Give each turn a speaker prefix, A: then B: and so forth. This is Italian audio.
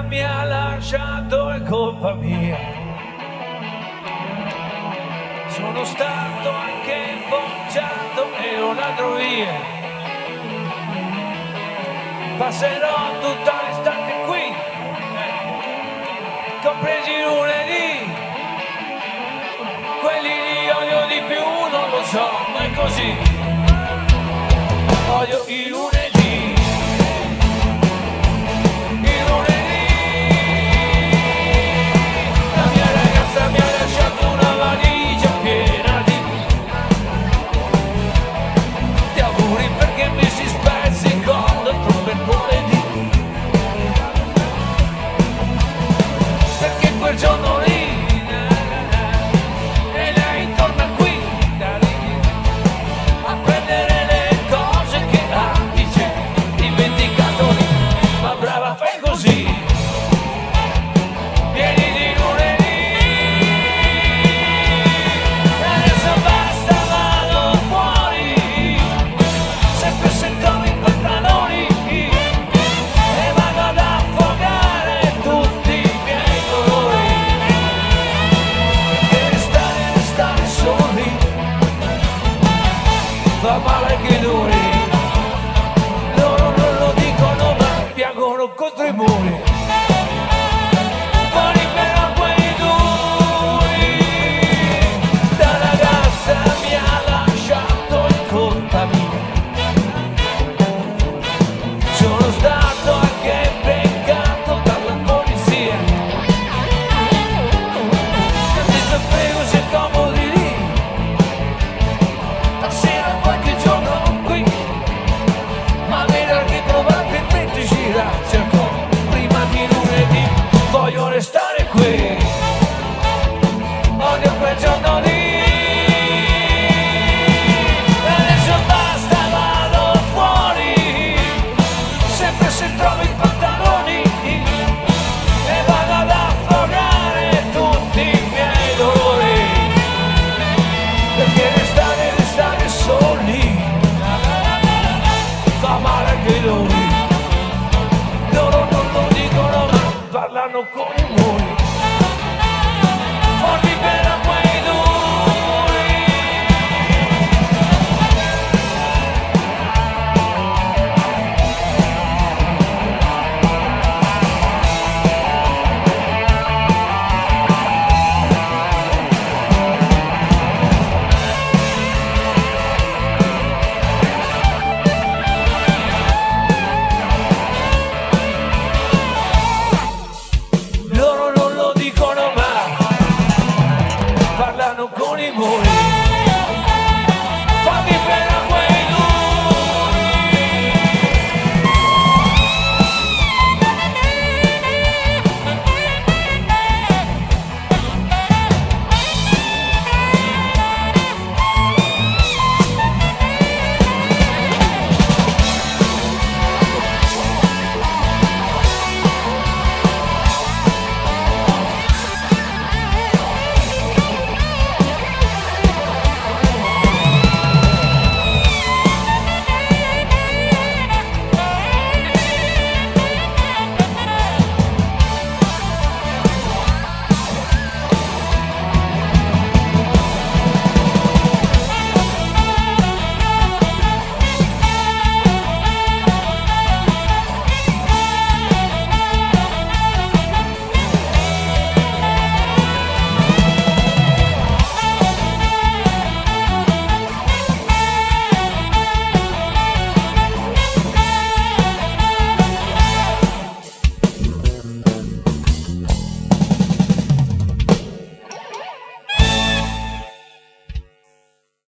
A: quella mi ha lasciato è colpa mia. Sono stato anche bocciato e un ladro via. Passerò tutta l'estate qui, compresi i lunedì. Quelli li odio di più, non lo so, ma è così. Odio i lunedì. I lunedì. La mia ragazza mi ha lasciato una valigia piena di auguri perché mi si spezzicò dentro per lunedì. Perché quel giorno lì fa male che duri, loro non lo dicono ma piangono contro i muri.